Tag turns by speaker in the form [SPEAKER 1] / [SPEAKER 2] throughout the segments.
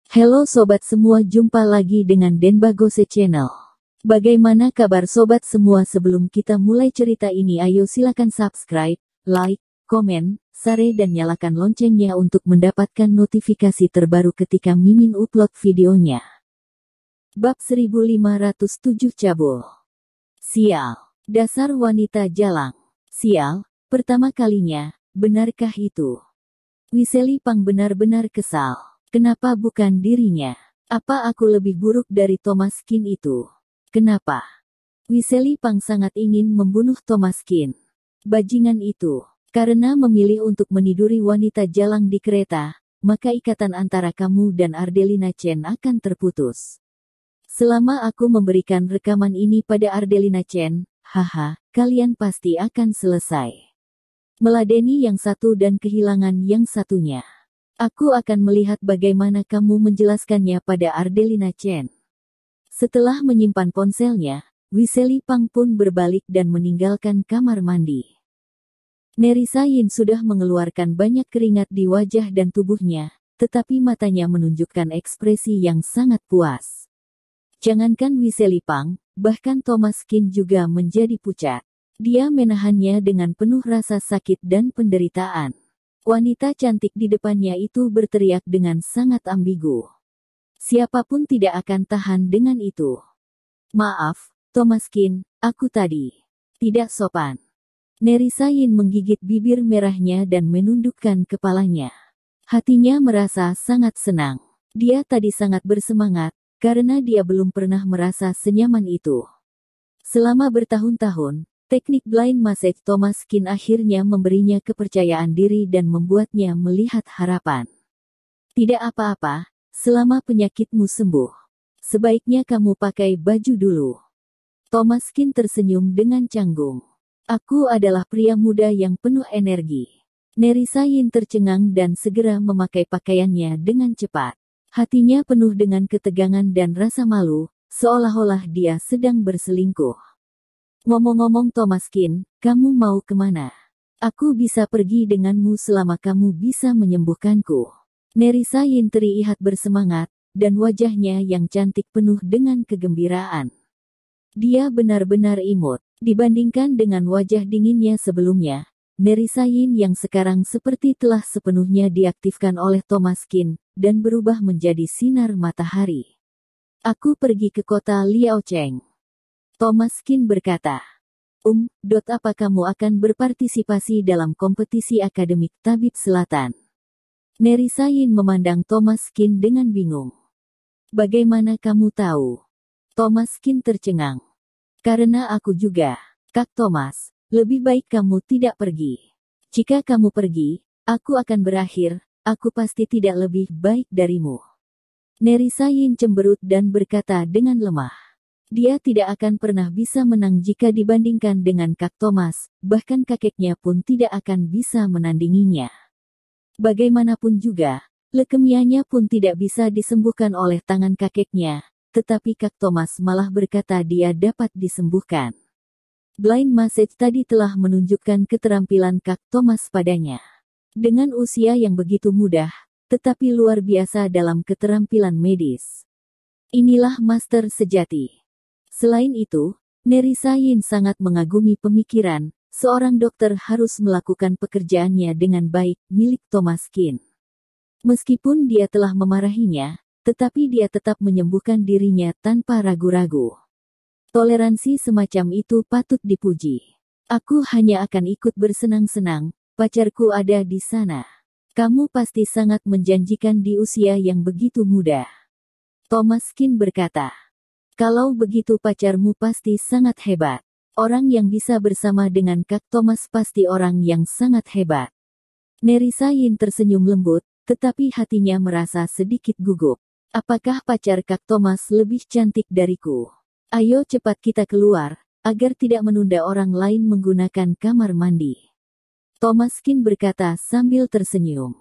[SPEAKER 1] Halo sobat semua, jumpa lagi dengan Denbagose Channel. Bagaimana kabar sobat semua? Sebelum kita mulai cerita ini, ayo silakan subscribe, like, komen, share dan nyalakan loncengnya untuk mendapatkan notifikasi terbaru ketika Mimin upload videonya. Bab 1507 Cabul. Sial, dasar wanita jalang. Sial, pertama kalinya, benarkah itu? Wiseli Pang benar-benar kesal. Kenapa bukan dirinya? Apa aku lebih buruk dari Thomas Kin itu? Kenapa? Wiseli Pang sangat ingin membunuh Thomas Kin. Bajingan itu. Karena memilih untuk meniduri wanita jalang di kereta, maka ikatan antara kamu dan Ardelina Chen akan terputus. Selama aku memberikan rekaman ini pada Ardelina Chen, haha, kalian pasti akan selesai meladeni yang satu dan kehilangan yang satunya. Aku akan melihat bagaimana kamu menjelaskannya pada Ardelina Chen. Setelah menyimpan ponselnya, Wiseli Pang pun berbalik dan meninggalkan kamar mandi. Nerissa Yin sudah mengeluarkan banyak keringat di wajah dan tubuhnya, tetapi matanya menunjukkan ekspresi yang sangat puas. Jangankan Wiseli Pang, bahkan Thomas Kin juga menjadi pucat. Dia menahannya dengan penuh rasa sakit dan penderitaan. Wanita cantik di depannya itu berteriak dengan sangat ambigu. Siapapun tidak akan tahan dengan itu. Maaf, Thomas Kin, aku tadi tidak sopan. Nerissa Yin menggigit bibir merahnya dan menundukkan kepalanya. Hatinya merasa sangat senang. Dia tadi sangat bersemangat, karena dia belum pernah merasa senyaman itu. Selama bertahun-tahun, teknik blind massage Thomas Kin akhirnya memberinya kepercayaan diri dan membuatnya melihat harapan. Tidak apa-apa, selama penyakitmu sembuh. Sebaiknya kamu pakai baju dulu. Thomas Kin tersenyum dengan canggung. Aku adalah pria muda yang penuh energi. Nerissa Yin tercengang dan segera memakai pakaiannya dengan cepat. Hatinya penuh dengan ketegangan dan rasa malu, seolah-olah dia sedang berselingkuh. Ngomong-ngomong Thomas Kin, kamu mau kemana? Aku bisa pergi denganmu selama kamu bisa menyembuhkanku. Nerissa Yin terlihat bersemangat, dan wajahnya yang cantik penuh dengan kegembiraan. Dia benar-benar imut. Dibandingkan dengan wajah dinginnya sebelumnya, Nerissa Yin yang sekarang seperti telah sepenuhnya diaktifkan oleh Thomas Kin, dan berubah menjadi sinar matahari. Aku pergi ke kota Liaocheng. Thomas Kin berkata, apa kamu akan berpartisipasi dalam kompetisi akademik tabib selatan? Nerissa Yin memandang Thomas Kin dengan bingung. Bagaimana kamu tahu? Thomas Kin tercengang. Karena aku juga. Kak Thomas, lebih baik kamu tidak pergi. Jika kamu pergi, aku akan berakhir, aku pasti tidak lebih baik darimu. Nerissa Yin cemberut dan berkata dengan lemah. Dia tidak akan pernah bisa menang jika dibandingkan dengan Kak Thomas, bahkan kakeknya pun tidak akan bisa menandinginya. Bagaimanapun juga, leukemianya pun tidak bisa disembuhkan oleh tangan kakeknya, tetapi Kak Thomas malah berkata dia dapat disembuhkan. Blind massage tadi telah menunjukkan keterampilan Kak Thomas padanya. Dengan usia yang begitu mudah, tetapi luar biasa dalam keterampilan medis. Inilah master sejati. Selain itu, Nerissa Yin sangat mengagumi pemikiran, seorang dokter harus melakukan pekerjaannya dengan baik, milik Thomas Kin. Meskipun dia telah memarahinya, tetapi dia tetap menyembuhkan dirinya tanpa ragu-ragu. Toleransi semacam itu patut dipuji. Aku hanya akan ikut bersenang-senang, pacarku ada di sana. Kamu pasti sangat menjanjikan di usia yang begitu muda. Thomas Kin berkata. Kalau begitu pacarmu pasti sangat hebat. Orang yang bisa bersama dengan Kak Thomas pasti orang yang sangat hebat. Nerissa Yin tersenyum lembut, tetapi hatinya merasa sedikit gugup. Apakah pacar Kak Thomas lebih cantik dariku? Ayo cepat kita keluar, agar tidak menunda orang lain menggunakan kamar mandi. Thomas Kin berkata sambil tersenyum.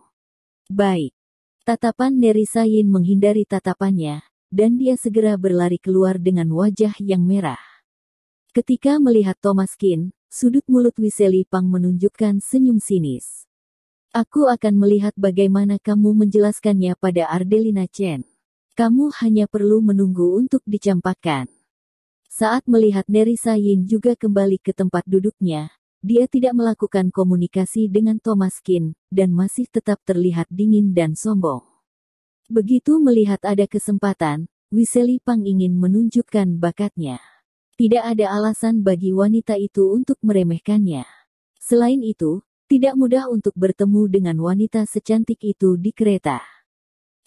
[SPEAKER 1] Baik. Tatapan Nerissa Yin menghindari tatapannya, dan dia segera berlari keluar dengan wajah yang merah. Ketika melihat Thomas Kin, sudut mulut Wiseli Pang menunjukkan senyum sinis. Aku akan melihat bagaimana kamu menjelaskannya pada Ardelina Chen. Kamu hanya perlu menunggu untuk dicampakkan. Saat melihat Nerissa Yin juga kembali ke tempat duduknya, dia tidak melakukan komunikasi dengan Thomas Qin, dan masih tetap terlihat dingin dan sombong. Begitu melihat ada kesempatan, Wiseli Pang ingin menunjukkan bakatnya. Tidak ada alasan bagi wanita itu untuk meremehkannya. Selain itu, tidak mudah untuk bertemu dengan wanita secantik itu di kereta.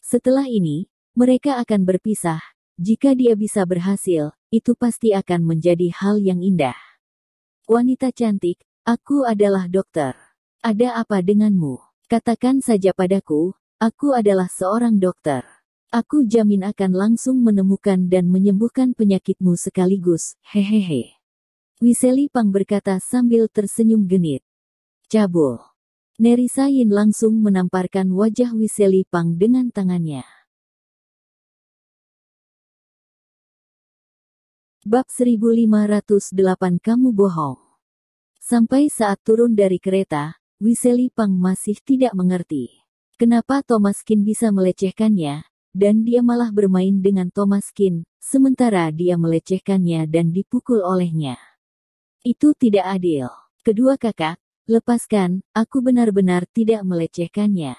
[SPEAKER 1] Setelah ini, mereka akan berpisah. Jika dia bisa berhasil, itu pasti akan menjadi hal yang indah. Wanita cantik, aku adalah dokter. Ada apa denganmu? Katakan saja padaku, aku adalah seorang dokter. Aku jamin akan langsung menemukan dan menyembuhkan penyakitmu sekaligus, hehehe. Wiseli Pang berkata sambil tersenyum genit. Cabul. Nerissa Yin langsung menamparkan wajah Wiseli Pang dengan tangannya. Bab 1508 Kamu bohong. Sampai saat turun dari kereta, Wiseli Pang masih tidak mengerti kenapa Thomas Qin bisa melecehkannya, dan dia malah bermain dengan Thomas Qin, sementara dia melecehkannya dan dipukul olehnya. Itu tidak adil. Kedua kakak, lepaskan, aku benar-benar tidak melecehkannya.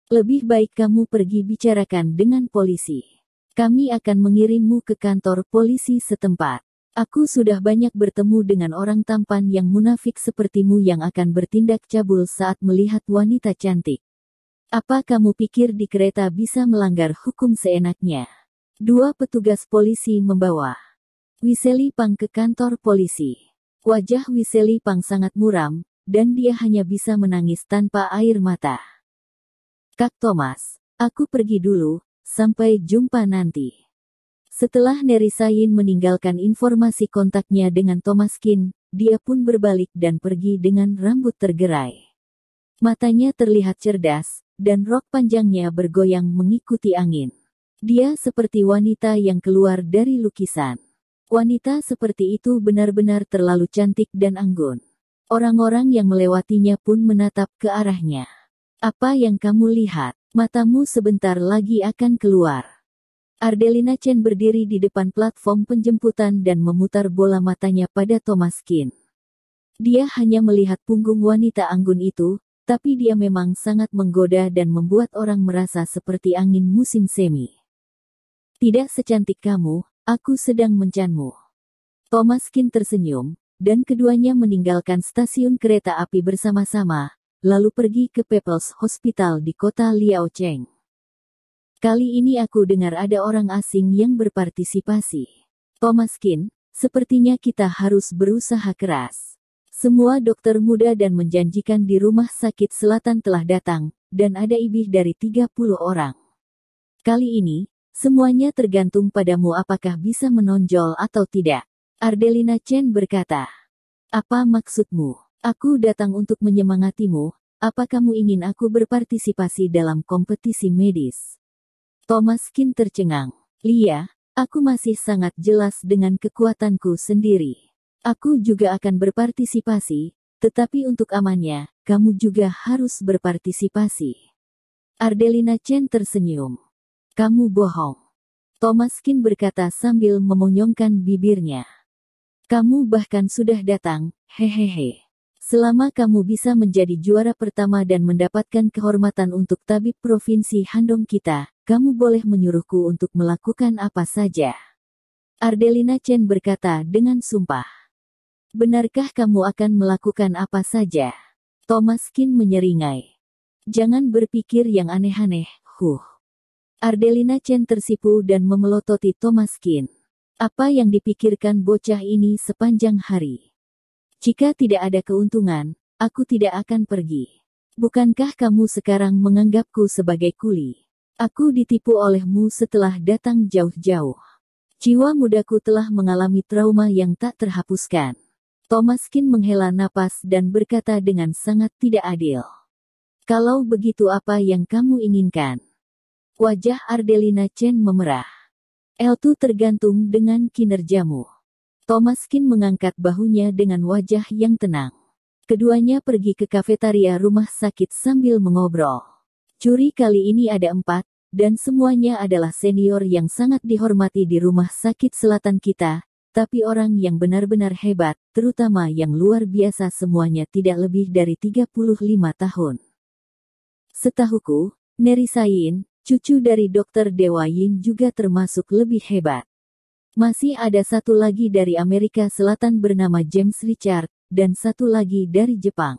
[SPEAKER 1] Lebih baik kamu pergi bicarakan dengan polisi. Kami akan mengirimmu ke kantor polisi setempat. Aku sudah banyak bertemu dengan orang tampan yang munafik sepertimu yang akan bertindak cabul saat melihat wanita cantik. Apa kamu pikir di kereta bisa melanggar hukum seenaknya? Dua petugas polisi membawa Wiseli Pang ke kantor polisi. Wajah Wiseli Pang sangat muram, dan dia hanya bisa menangis tanpa air mata. Kak Thomas, aku pergi dulu. Sampai jumpa nanti. Setelah Nerissa Yin meninggalkan informasi kontaknya dengan Thomas Qin, dia pun berbalik dan pergi dengan rambut tergerai. Matanya terlihat cerdas, dan rok panjangnya bergoyang mengikuti angin. Dia seperti wanita yang keluar dari lukisan. Wanita seperti itu benar-benar terlalu cantik dan anggun. Orang-orang yang melewatinya pun menatap ke arahnya. Apa yang kamu lihat? Matamu sebentar lagi akan keluar. Ardelina Chen berdiri di depan platform penjemputan dan memutar bola matanya pada Thomas Qin. Dia hanya melihat punggung wanita anggun itu, tapi dia memang sangat menggoda dan membuat orang merasa seperti angin musim semi. Tidak secantik kamu, aku sedang mencanmu. Thomas Qin tersenyum, dan keduanya meninggalkan stasiun kereta api bersama-sama, lalu pergi ke People's Hospital di kota Liaocheng. Kali ini aku dengar ada orang asing yang berpartisipasi. Thomas Qin, sepertinya kita harus berusaha keras. Semua dokter muda dan menjanjikan di rumah sakit selatan telah datang, dan ada lebih dari 30 orang. Kali ini, semuanya tergantung padamu apakah bisa menonjol atau tidak. Ardelina Chen berkata. Apa maksudmu? Aku datang untuk menyemangatimu. Apa kamu ingin aku berpartisipasi dalam kompetisi medis? Thomas Qin tercengang. Lia, aku masih sangat jelas dengan kekuatanku sendiri. Aku juga akan berpartisipasi, tetapi untuk amannya, kamu juga harus berpartisipasi. Ardelina Chen tersenyum. Kamu bohong. Thomas Qin berkata sambil memonyongkan bibirnya. Kamu bahkan sudah datang, hehehe. Selama kamu bisa menjadi juara pertama dan mendapatkan kehormatan untuk tabib provinsi Handong kita, kamu boleh menyuruhku untuk melakukan apa saja. Ardelina Chen berkata dengan sumpah. Benarkah kamu akan melakukan apa saja? Thomas Qin menyeringai. Jangan berpikir yang aneh-aneh, Ardelina Chen tersipu dan memelototi Thomas Qin. Apa yang dipikirkan bocah ini sepanjang hari? Jika tidak ada keuntungan, aku tidak akan pergi. Bukankah kamu sekarang menganggapku sebagai kuli? Aku ditipu olehmu setelah datang jauh-jauh. Jiwa mudaku telah mengalami trauma yang tak terhapuskan. Thomas Qin menghela napas dan berkata dengan sangat tidak adil. Kalau begitu apa yang kamu inginkan? Wajah Ardelina Chen memerah. Itu tergantung dengan kinerjamu. Thomas Qin mengangkat bahunya dengan wajah yang tenang. Keduanya pergi ke kafetaria rumah sakit sambil mengobrol. Juri kali ini ada 4, dan semuanya adalah senior yang sangat dihormati di rumah sakit selatan kita, tapi orang yang benar-benar hebat, terutama yang luar biasa semuanya tidak lebih dari 35 tahun. Setahuku, Nerisain, cucu dari Dr. Dewa Yin juga termasuk lebih hebat. Masih ada satu lagi dari Amerika Selatan bernama James Richard, dan satu lagi dari Jepang.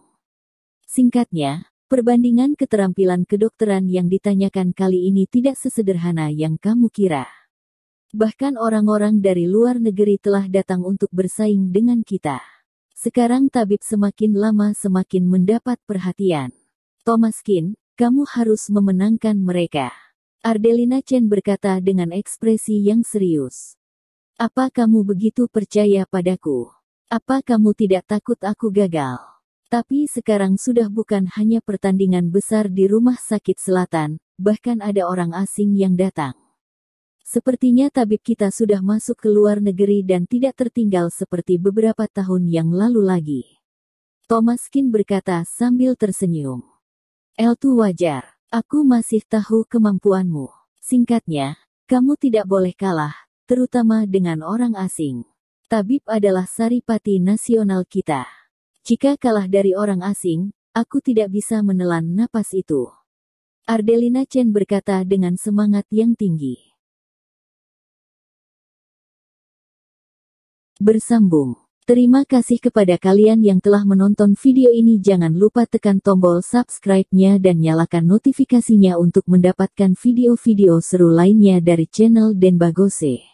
[SPEAKER 1] Singkatnya, perbandingan keterampilan kedokteran yang ditanyakan kali ini tidak sesederhana yang kamu kira. Bahkan orang-orang dari luar negeri telah datang untuk bersaing dengan kita. Sekarang tabib semakin lama semakin mendapat perhatian. Thomaskin, kamu harus memenangkan mereka. Ardelina Chen berkata dengan ekspresi yang serius. Apa kamu begitu percaya padaku? Apa kamu tidak takut aku gagal? Tapi sekarang sudah bukan hanya pertandingan besar di rumah sakit selatan, bahkan ada orang asing yang datang. Sepertinya tabib kita sudah masuk ke luar negeri dan tidak tertinggal seperti beberapa tahun yang lalu lagi. Thomaskin berkata sambil tersenyum. Itu wajar, aku masih tahu kemampuanmu. Singkatnya, kamu tidak boleh kalah, terutama dengan orang asing. Tabib adalah saripati nasional kita. Jika kalah dari orang asing, aku tidak bisa menelan napas itu. Ardelina Chen berkata dengan semangat yang tinggi. Bersambung. Terima kasih kepada kalian yang telah menonton video ini. Jangan lupa tekan tombol subscribe-nya dan nyalakan notifikasinya untuk mendapatkan video-video seru lainnya dari channel Denbagose.